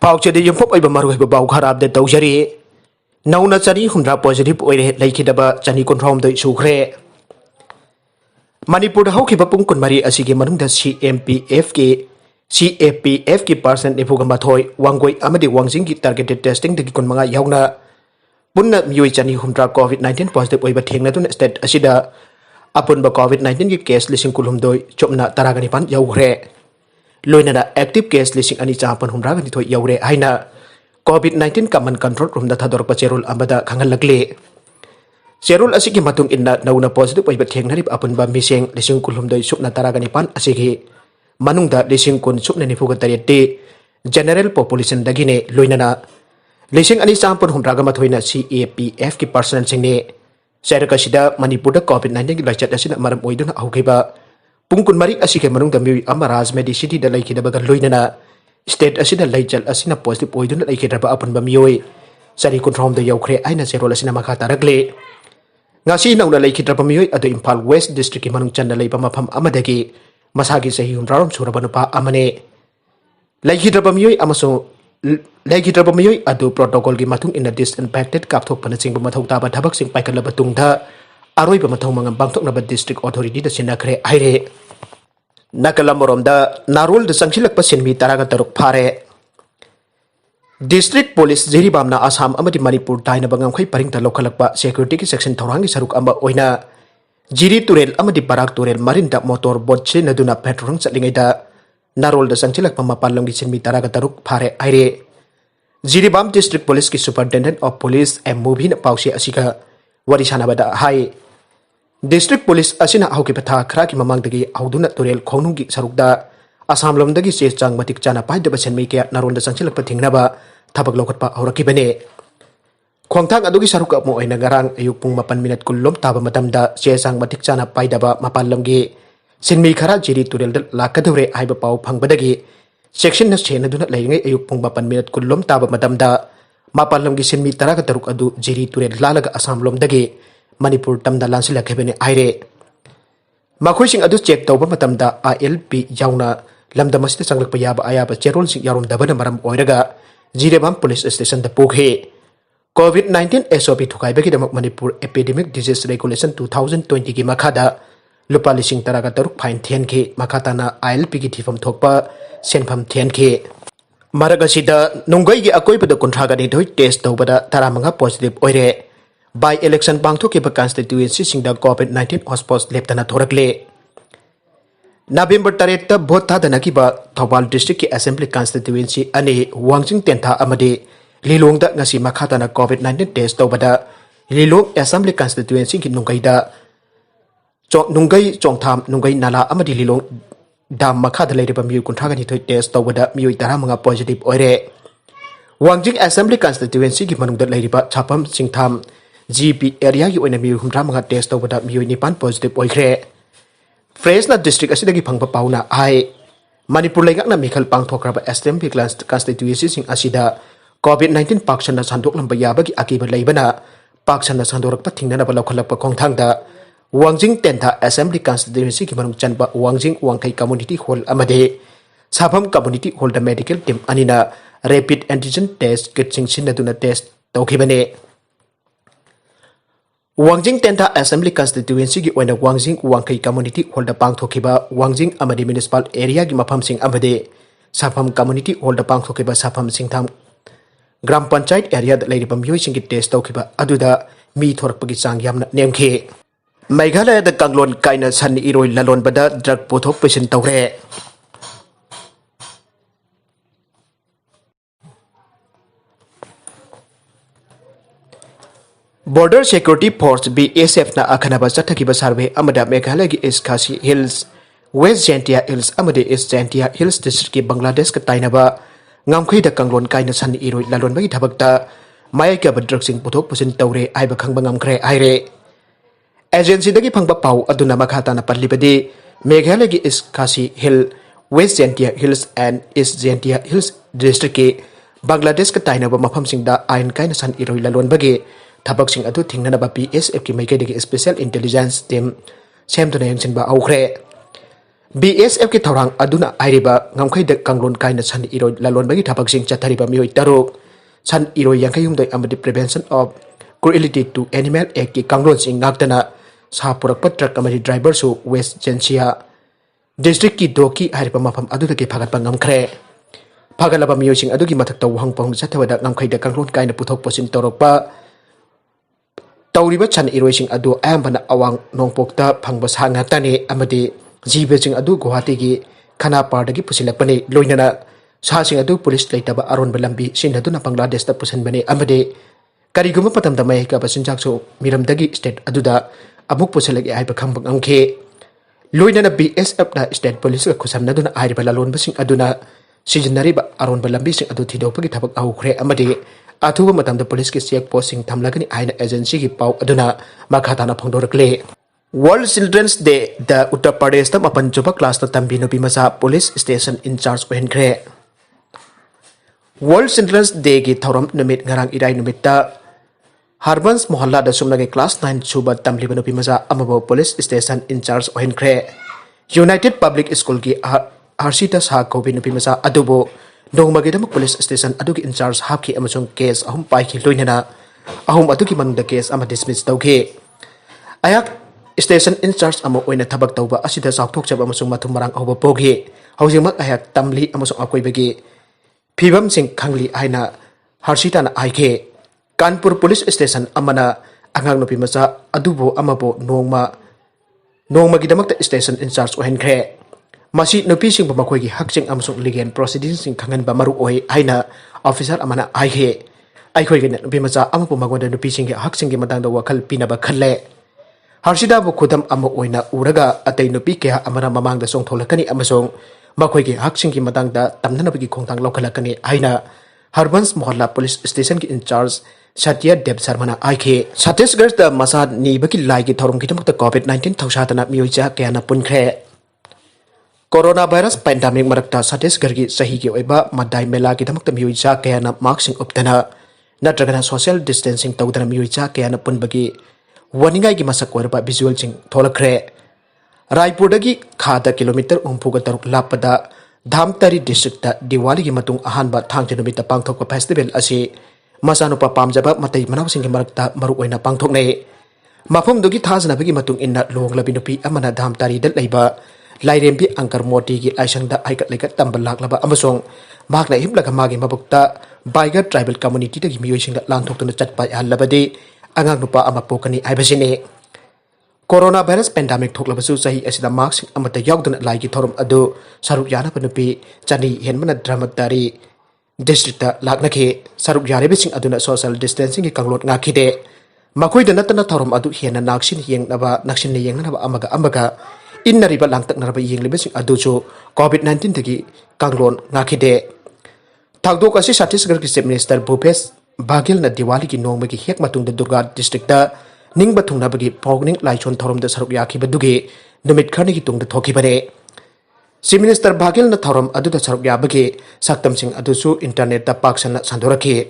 पाउचेद युम्फप मरुब बाउ खराब तौजरी नौना चनी हुंद्रा पॉजिटिव लेखिदब चनी कुंथ्राउमद सुख्रे मणिपुर हौखिब पुंग कुनमरी असिगे मनुंगदा CAPF की पर्सन निफुगा मथोय वांगोय अमदि वांजिंग की टारगेटेड टेस्टिंग दगी कुनमंगा यावना पुन्ना मियोय चनी हुंद्रा कोविड-19 पॉजिटिव ओइबा थेंगनादुन स्टेट असिदा अपुनबा कोविड-19 की केस लिसिंग कुलुमदोय चोपना तरागनिपान यावग्रे लोइनाना एक्टिव केस लिसिंग अनि चापन हुंद्रा गनिथोय यावरे हाइना कोविड-19 कमन कंट्रोल रूम दा थादोरपा चेरोल अमदा खंगलगले चेरोल असिगी मतुंग इन्ना नौना पॉजिटिव ओइबा थेंगनारिब अपुनबा मिसेंग लिसिंग कुलुमदोय चोपना तरागनिपान असिगी मनुंगदा लिसिंग कुन सुपने निफुगा तरेटे जनरल पॉपुलेशन दगिने लोइनाना लिसिंग अनि चापन हुंद्रागा मथोइना CAPF की पर्सनल सिंगने सैरकसिदा मणिपुर कोविड-19 की लाइचत असिना मरम ओइदुना औगेबा पुंग कुनमरी असिगे मनुंगदा मियोय अमा राजमेडी सिटी दा लैखिदबगा लोइनाना स्टेट असिदा लैचल असिना पॉजिटिव ओइदुना लैखिदबा अपुनबा मियोय सरी कुंथ्राउमदा यौख्रे आइना चेरोल असिना मखा तारगले ngasi nauna laikitrapa miyoi adu Imphal West District ki manung channa leiba mafam amadagi masagi sahi humrarom suraba nupa amane laikitrapa miyoi adu protocol gi mathung in a disinfected kapthok panasing mathau taba thabak sing paikala batungda aroi ba mathau mangam bangthok na ba district authority da sinakre aire nakala moromda narul da sangsilak pa sinmi taraga taruk phare District Police Jiribamna Assam amadi Manipur taina bangam khai paringta lokhalakpa security ki section thorangi saruk amba oina Jiri Turel amadi Barak Turel marinda motor boat che naduna patrol chatlingai da narol da sangchilak pama palong gi chinmi taraga taruk phare aire Jiribam District Police ki Superintendent of Police M Mubhin Pausi asika wari sanabada hai District Police asina hauki patha khra ki mamangdagi auduna Turel khonungi sarukda Assam lomdagi che chang matik chana paidaba chenmi ke narol da sangchilak pathingnaba Tabag lokatpa auraki bane Khongthang adugi saruka mo ay nagarang ayuk pung 8 minit kulom taba matamda siya sang matik chana paidaba mapalonggi sinmi khara Jiri Turel lakadure ayba pau phangbadagi section na siya na dunat layingay ayuk pung 8 minit kulom taba matamda mapalonggi sinmi taraga taruk adu Jiri Turel lalaga Assam lomdagi Manipur tamda lansila kebene aire Makoy sing adu check tauba matamda ILP yauna lamda masita sanglak payaba ayaba cherol sing yarum dabana maram oiraga Jiribam Police Station da pughe COVID-19 SOP thukai bagi damak Manipur Epidemic Disease Regulation 2020 ki makhada lupa lising taraga taruk fine thian ke makhatana ILP ki thifam thokpa senpham thian ke maragasida nunggai gi akoi pada kontraga ni doi test tawbada taramanga positive oire by election bangtho ke constituency singda COVID-19 hotspots leptana thorakle November 3 vote thadana ki ba Thawal district ki assembly constituency ani Wangjing Tentha amadi Lilong da ngasi makhatana COVID-19 test tawbada Lilong assembly constituency ki nunggai chongtham nunggai nala amadi Lilong dam makhada leiriba miyu kunthraga ni thoi test tawbada miyu taramanga positive oire Wangjing assembly constituency ki manungda leiriba chapam singtham GP area ki oina miyu humramanga test tawbada miyu nipan positive oikre Fresna district asidagi phangpa pauna ai Manipur laigakna mikhal pangthokraba assembly constituency sing asida COVID-19 paksana sandok lamba yabagi akiba leibana paksana sandorakpa thingnana balokhalakpa khongthangda Wangjing Tentha assembly constituency ki manung chanba Wangjing Wangkai community hall amade Sabam community hall da medical team anina rapid antigen test kit sing sinaduna test tawkhibane Wangjing Tentha assembly constituency ki oina Wangjing Wangkai community hall da pangthokiba Wangjing amadi municipal area ki mafam sing amade Sapham community hall da pangthokiba Sapham singtham gram panchayat area da leiriba miyoi sing ki test tawkiba aduda mi thorakpagi chang yamna nemkhe Meghalaya da kanglon kaina san iroi lalon bada drug pothok pesin tawre Border Security Force BSF na akhanaba chathakiba survey amada Meghalaya gi East Khasi Hills West Jaintia Hills amade East Jaintia Hills district ki Bangladesh ka tainaba ngamkhai da kanglon kaina san iroi lalon bagi thabakta mai ka drug sing puthok pusin tawre aiba khangba ngamkhre aire agency dagi phangba pau aduna makhata na parlibadi Meghalaya gi East Khasi Hill West Jaintia Hills and East Jaintia Hills district ki Bangladesh ka tainaba mafam sing da ain kaina san iroi lalon bagi Thabak sing adu thingna ba PSF ki maike de special intelligence team sem to nang sin ba aukhre BSF की थौरांग अदुना आइरिबा ngamkhaida kanglon kaina san iroi lalon bagi thapak sing chathariba mioi taruk san iroi yankhayumdai amadi prevention of cruelty to animal act ki kanglon sing ngaktana sa purakpa truck amadi driver su West Gencia district ki doki hariba mafam aduda ki phagatpa ngamkhre phagalaba mioi sing adugi mathakta wahang pang chathawada ngamkhaida kanglon kaina puthok posin torokpa tawriba chan iroi sing adu ayambana awang nongpokta phangba sa ngatani amadi जीव सिंह अदु गुवाहाटी की खाना पार्दगी पुसिलपने लोइनना सा सिंह अदु police लेतबा अरोनब लंबी सिनदुना बांग्लादेश ता पुसनबने अमदे करिगुम पतम दमै का बसिनजाकसो मिरमदगी state अदुदा अमुक पुसलगे आइबा खंबंग अंखे लोइनना बीएसएफ ना स्टेट पुलिस का खुसमनदुना आइबा लालोनब सिंह अदुना सिजनरीबा अरोनब लंबी सिंह अदु थिदोपगी थबक आउखरे अमदे अथुब मतम द पुलिस के चेक पोस्ट सिंह थमलगनी आइना एजेंसी की पाउ अदुना मखाताना फोंदोरकले World Children's Day the Uttar Pradesh ta mapan chuba class ta tambi no bimasa police station in charge ko henkre World Children's Day gi thoram numit ngarang irai numit ta Harbans mohalla da sumnage class 9 chuba tamli no bimasa amabo police station in charge ko henkre United Public School gi Harshita Sa ko bin no bimasa adubo dongmagi dam police station adugi in charge hapki amasung case ahum pai ki loinana ahum adugi manung da case ama dismiss tawge ayak Station in charge amo oina thabak tawba asida sakthok chaba amasung mathum marang awba pogi haujimak ayak tamli amasung akoibagi phibam sing khangli aina Harshita na aike Kanpur police station amana angang nopi macha adubo amabo nongma gidamakta station in charge ohenkre masi nopi sing ba makoigi hakching amasung legal proceedings sing khangan ba maru oi aina officer amana aike aikhoi gena nopi macha amabo magonda nopi sing haksing gi matang da wakal pinaba khalle Harshida bu khudam ama oina uraga atei nupi kya amara mamang da song tholakani amasong makhoi gi haksing gi matang da tamnana bi khongtang lokhalakani aina Harbans mohalla police station ki in charge Satya Dev Sharma aike Chhattisgarh da masa ni baki lai gi thorum ki tamak COVID-19 thawsatana mioja kyana punkhre Coronavirus pandemic marakta Chhattisgarh gi sahi gi oiba madai mela ki tamak mioja kyana marksing uptana natragana social distancing tawdana mioja kyana punbagi Waningai gi masak warba visual sing tholakre Raipur dagi khada kilometer 34 lapada Dhamtari district ta Diwali gi matung ahanba thangje numita pangthokpa festival asi masanupa pamjaba matai manaw sing gi marakta maru oina pangthokne mafum dugi thajna bagi matung inna longlabi nupi amana Dhamtari dal leiba lairembi angkar moti gi aisang da aikat lekat tambal laklaba amasong magna himlaga magi mabukta Baiga tribal community dagi miyoi sing da lanthokna chatpa halabadi angang nupa ama pokani aibasine coronavirus pandemic thoklabasu sahi asida marks amata yawdana laigi thorum adu saruk yana panupi chani henmana dramatari district laknake saruk yare bising aduna social distancing ki kanglot ngakhide makoi da natana thorum adu hena naksin yengnaba naksin ne yengnaba amaga innariba langtak naraba yenglibising adu chu COVID-19 dagi kanglon ngakhide thakdok asi Chhattisgarh ki chief minister Bhupesh Baghel na Diwali ki nongma ki hek matung da Durga district da ningba thungna bagi pogning laishon thorom da saruk yakhi baduge numit khani ki tung da thoki bare Chief Minister Baghel na thorom adu da saruk ya bagi saktam sing adu su internet da paksana sandoraki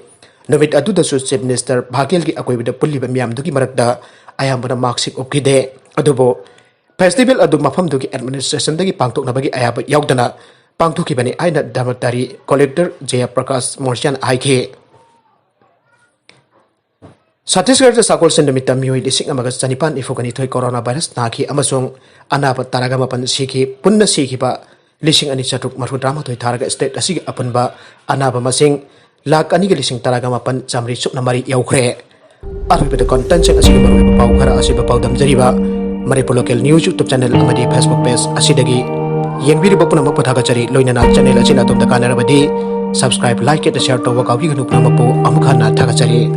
numit adu da su Chief Minister Baghel ki akoi da pulli ba miam du ki marak da ayambana marksik opkide adubo festival adu mafam du ki administration da ki pangtok na bagi ayaba yaudana pangthoki bani aina Dhamtari collector Jaya Prakash Morsian aike Chhattisgarh sakol sendamita mioi lising amaga chanipan ifokani thoi coronavirus naki amasong anaba taraga mapan sikhi punna sikhi ba lising ani chatuk maru drama thoi tharaga state asigi apunba anaba masing lak ani ga lising taraga mapan jamri sukna mari yaukhre arbi content sing asigi maru pau khara asiba pau damjariba Manipur local news YouTube channel amadi Facebook page asidagi yengbiri bapuna mapathaga chari loinana channel achina tumda kanarabadi subscribe like and share to wakawi ganu puna mapu amkhana thaga chari